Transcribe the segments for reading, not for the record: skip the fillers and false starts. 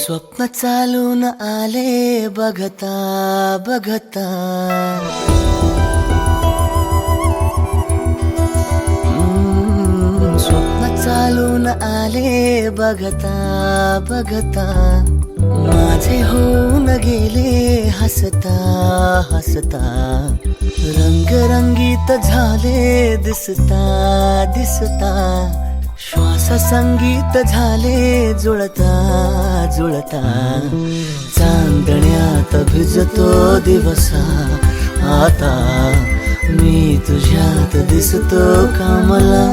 स्वप्न चालून आले बघता बघता, स्वप्न चालून आले बघता बघता, माझे होऊन गेले हसता हसता, रंगरंगीत झाले दिसता दिसता, श्वास संगीत झाले जुळता जुळता, चांदण्यात भिजतो दिवसा आता, मी तुझ्यात दिसतो का मला.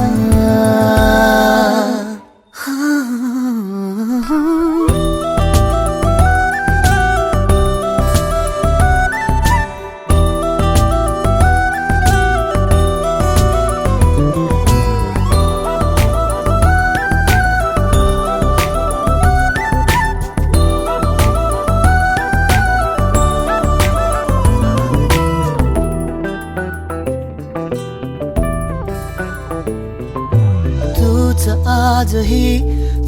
आजही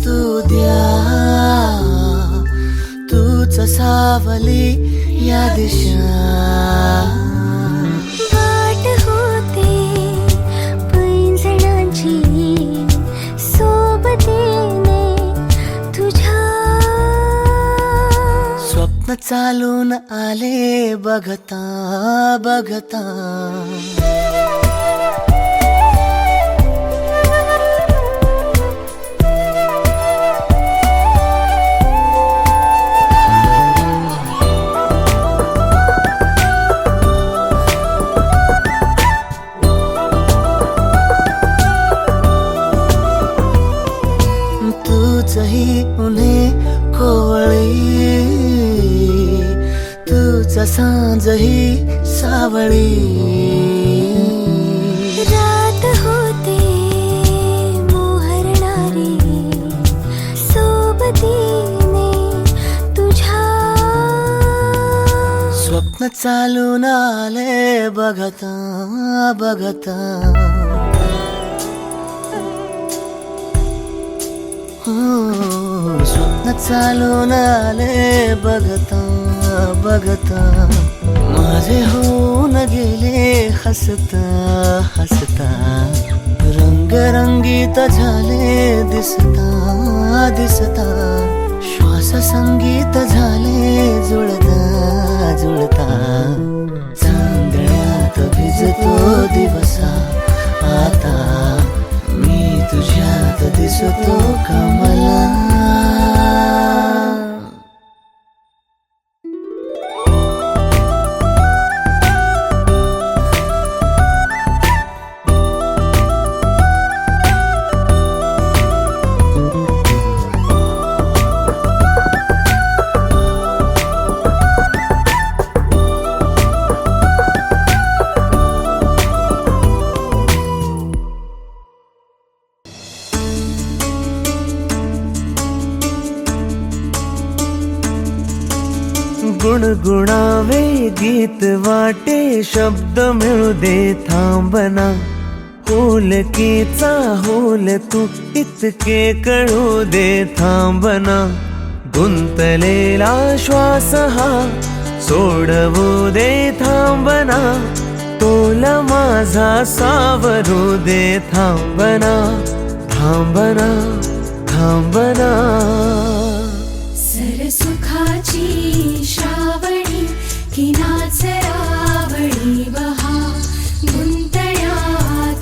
तू द्या, तूच सावली या दिशा, वाट होते पैंजणांची सोबतीने तुझ्या. स्वप्न चालून आले बघता बघता, तूचही उन्हे कोवळी, तूच सांजही सावळी, रात होते मोहरणारी सोबतीने तुझ्या. स्वप्न चालून आले बघता बघता, स्वप्न चालून आले बघता बघता, माझे होऊन गेले हसता हसता, रंगरंगीत झाले दिसता दिसता, श्वास संगीत झाले जुळता जुळता, चांदण्यात भिजतो दिवसा आता, मी तुझ्यात दिसतो का मला. गुणगुणावे गीत वाटे शब्द मिळू दे थांबना, होलकीचा होल तू इतके कळू दे थांबना, गुंतलेला श्वास हा सोडवू दे थांबना, तोल माझा सावरू दे थांबना थांबना थांबना. सरसुखाची श्रावणी की नाचरावळी बहा, गुंतया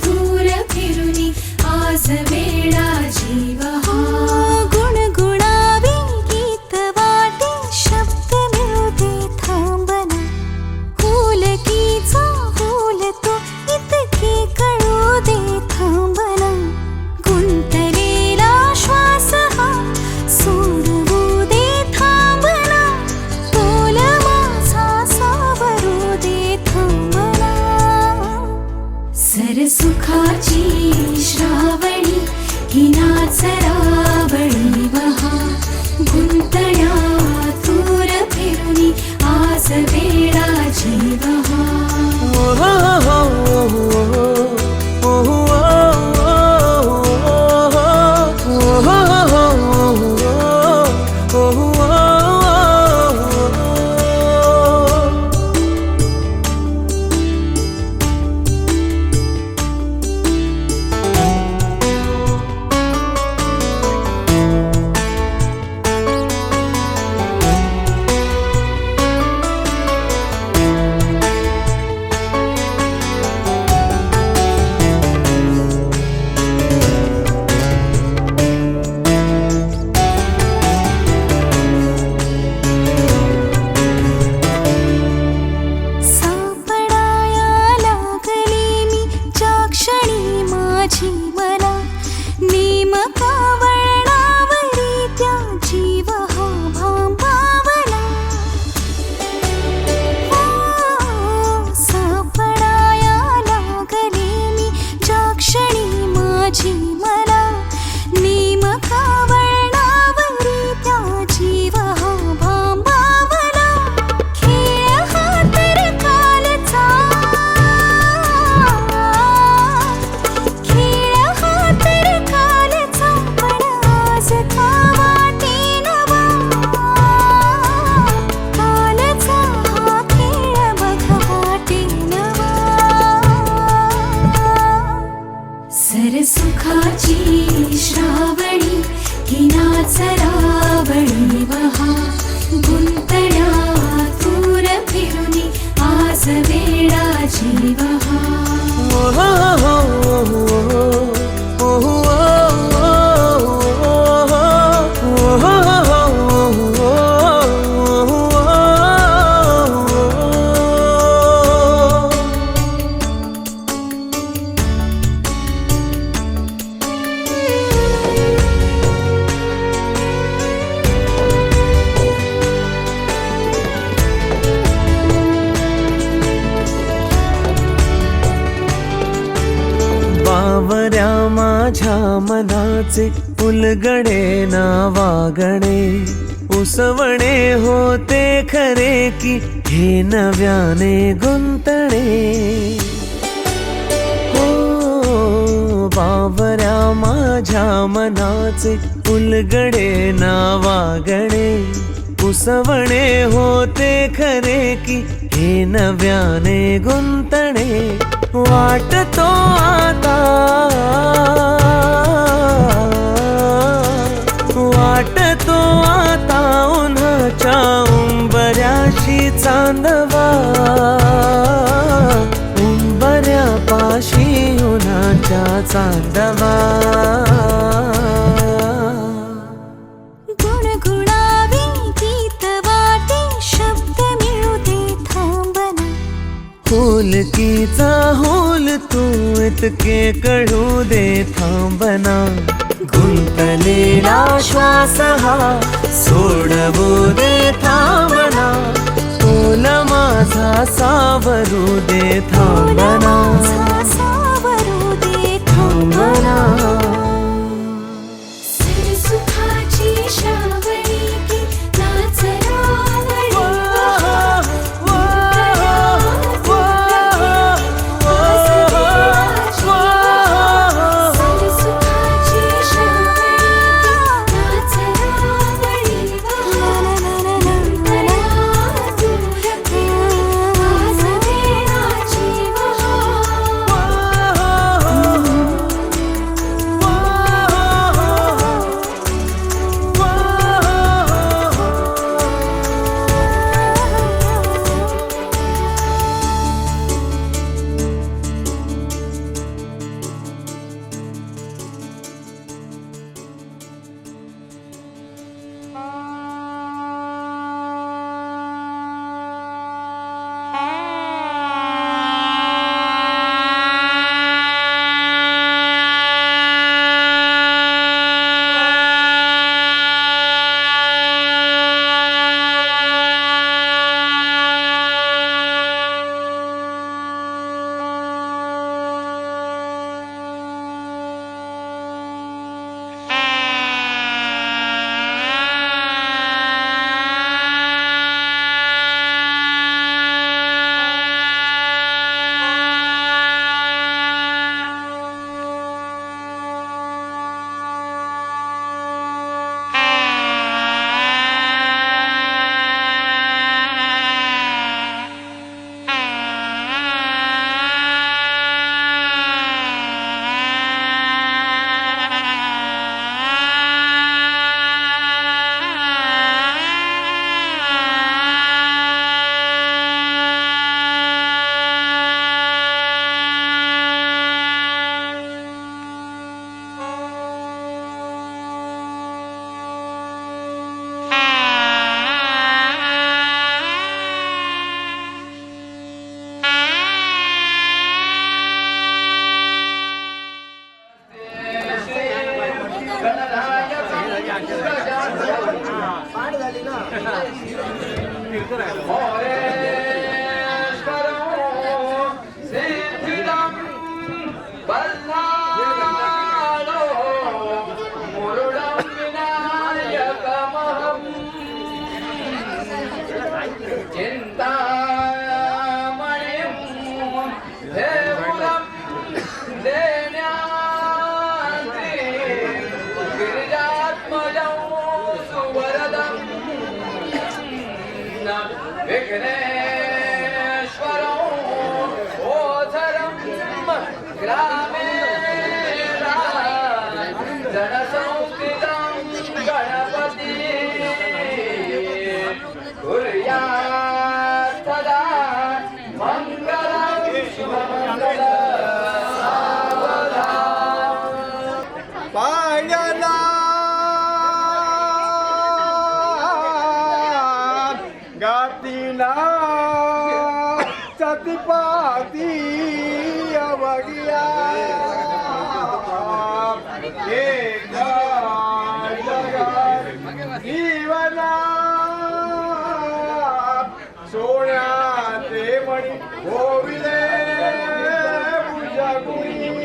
दूर फिरुनी आज वेळा जीवहा. गुणगुणावे गीत वाटे शब्द मिळू दे थांबना, होलकीचा होल तो इतके कळू दे थांबना, गुंतलेला श्वास हा सोडवू दे थांबना, तोल माझा सावरू दे थांबना. सरसुखाची श्रावणी की नाचरावळी बहा, गुंतया दूर फिरुनी आज वेळा जीवहा. oh, oh, oh, oh, oh, oh, oh. सुखाची श्रावणी घिनाच रावळी वहा गुंतल्या दूर फिरुनी आज वेळाची वहा बावऱ्या माझ्या मनाचे उलगडे ना वागणे उसवणे होते खरे की हे नव्याने गुंतणे हो बावऱ्या माझ्या मनाचे उलगडे ना वागणे उसवणे होते खरे की हे नव्याने गुंतणे वाटतो आता उन्हाच्या उंबऱ्याशी चांदवा उंबऱ्यापाशी उन्हाच्या चांदवा गुणगुणावी गीत वाटे शब्द मिळू दे थांबना होलकीचा होल तू इतके कळू दे थांबना गुंतलेला श्वास हा सोडवू दे थांबना तोल माझा सावरू दे थांबना सावरू दे थांबना सुखाची श्रावणी घिनाच रावळी ग्रामे सोन्याचे मणी गोविले पूजा गुणी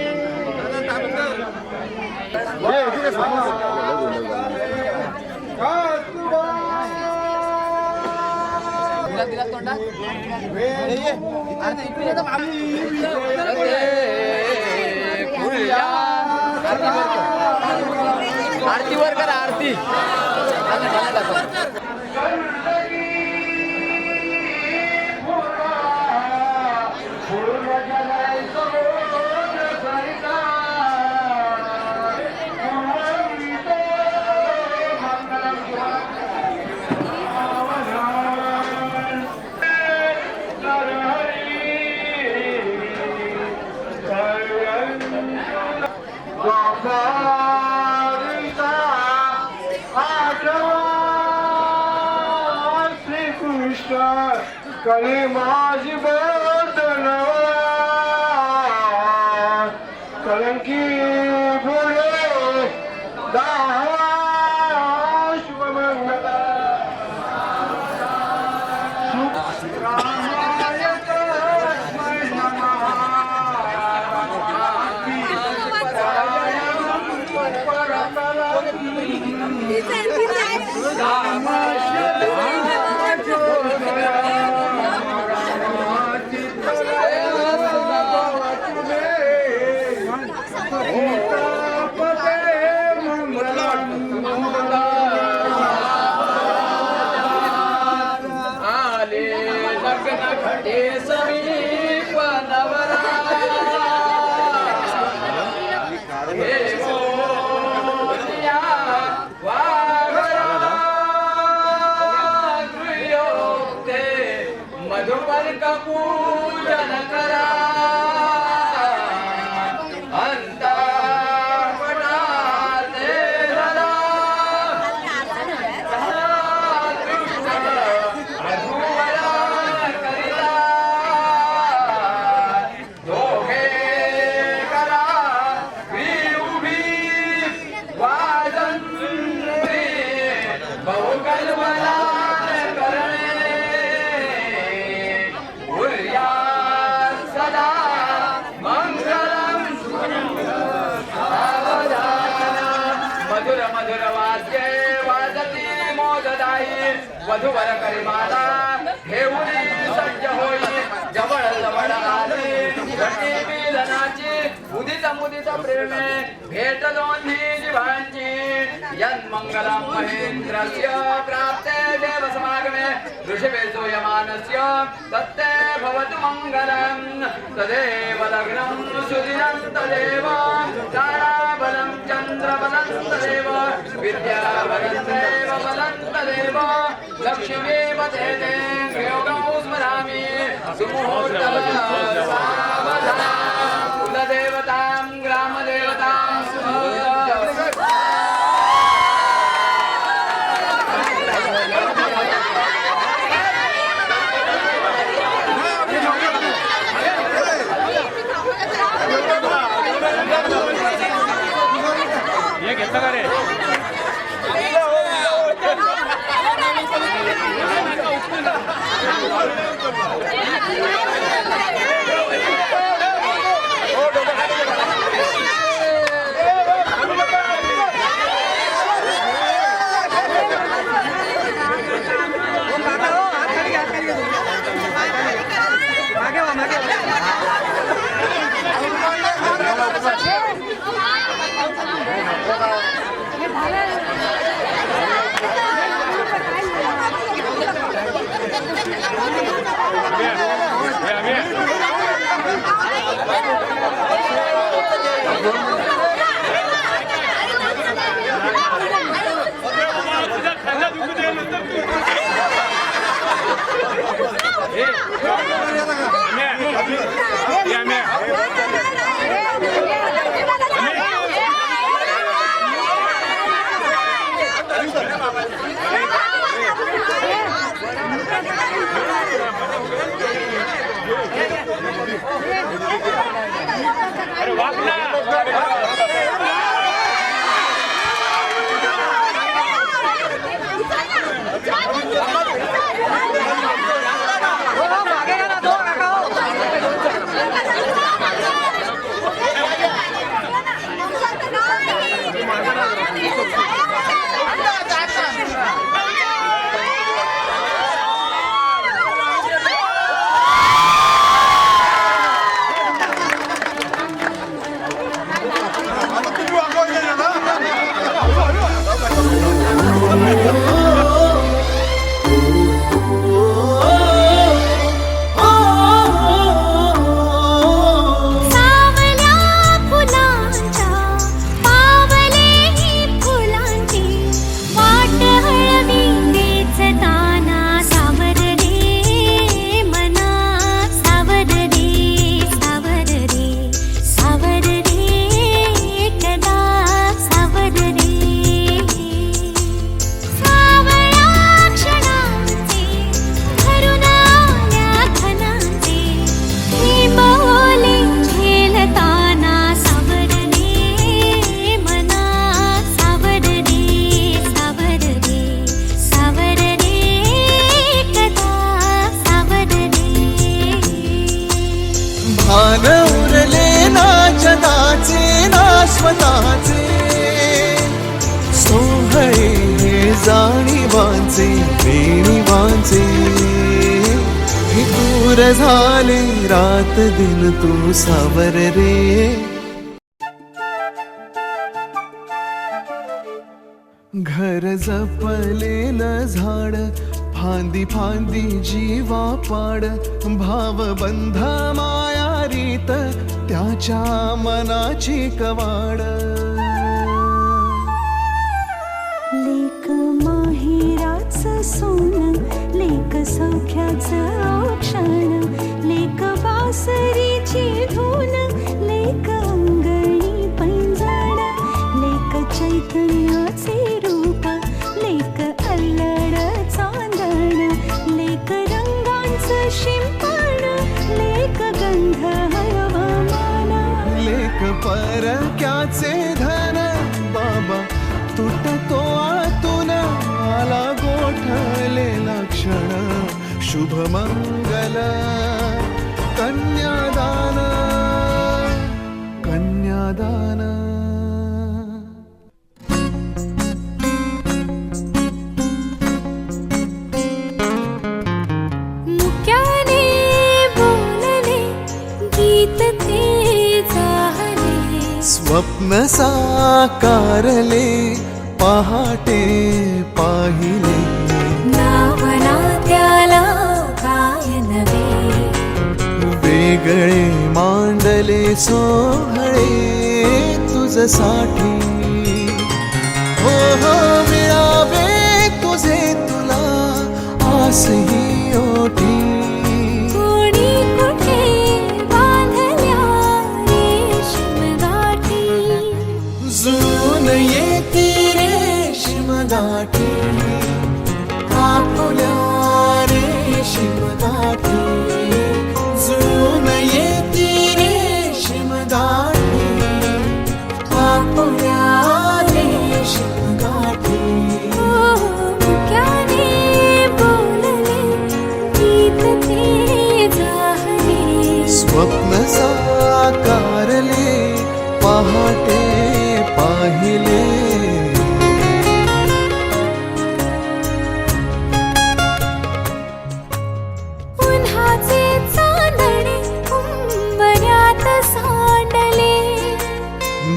आरतीवर करा आरती कली माझी बदन कलंकी बोले दावा शुभमंगला रामाय तस्मै नमः मधुपर का पूजन करा अंतपटाते हरा मधुवरा करिता दोघे करा उभी वाजंत्री बहुकल्पना मधुर मधुर वाद्ये वाजती मोददाई वधूवर करिमाला घेऊनी सज्ज होई जवळ जवळ आली घटी मिलनाची उदित मुदित प्रेमे भेट दोन्ही जीवांची यन्मंगलम महेंद्रस्य प्राप्ते देव समागमे ऋषभे सूयमानस्य तत्ते भवतु मंगलम तदेव लग्नं सुदिनं तदेव ताराबलं चन्द्रबलं तदेव विद्याबलं देव बलं तदेव लक्ष्मीपते योगौ स्मरामि सुमुहूर्तः सावधान कुलदेवतां ग्रामदेवतां घेतलं का रे Yeah. दूर झाले रात दिन तू सावर रे. घर जपलेलं झाड फांदी फांदी जीवा पाड, भावबंध माया रीत त्याच्या मनाची कवाड. लेक माहेराचं सोनं, लेक सौख्याचं औक्षण, लेक बासरीची धून, लेक अंगणी पैंजण, लेक चैतन्याचे रूप, लेक अल्लड चांदण, लेक रंगांचं शिंपण, लेक गंध हवामान, लेक परक्याचे धन बाबा तुटतो आतून, आला गोठलेला क्षण शुभ मंगल कन्यादान कन्यादान. मुक्याने बोलले गीत ते जाहले, स्वप्न साकारले पहाटे पाहिले, नावना त्याला काय नवे, वेगळे मांडले सोहळे तुझसाठी. हो हो मिळावे तुझे तुला आस ही ओठी, कोणी कुठे बांधल्या रेशीम गाठी, जून येती रेशीम गाठी, आपुल्या रेशीम गाठी, जून येती रेशीम गाठी, आपुल्या रेशीम गाठी. मुक्याने बोलले गीत ते जाहले, स्वप्न साकारले पहाटे पाहिले. उन्हाचे चांदणे उंबऱ्यात सांडले,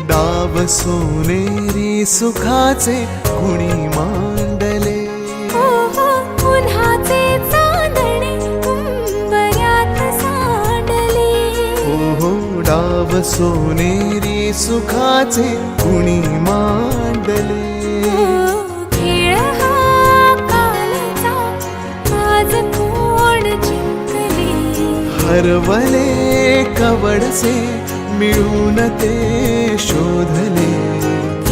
डाव सोनेरी सुखाचे कुणी मांडले. हो हो उन्हाचे चांदणे उंबऱ्यात सांडले, हो हो डाव सोनेरी सुखाचे कुणी मांडले. खेळ हा कालचा आज कोण जिंकले, हरवले कवडसे मिळून ते शोधले.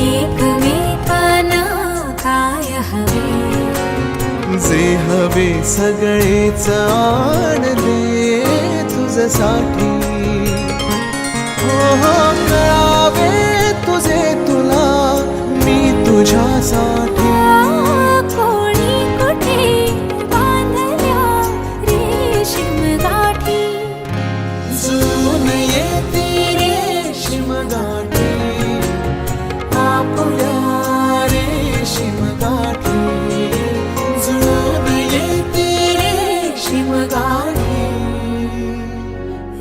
एकमेकांना काय हवे, जे हवे सगळेच आणले तुझसाठी. हो हो कळावे तुझे तुला मी तुझ्यासाठी. कोणी कुठे बांधल्या रेशीम गाठी, जून येती रेशीम गाठी, आपुल्या रेशीम गाठी, जून येती रेशीम गाठी.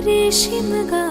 रेशीम गाठी.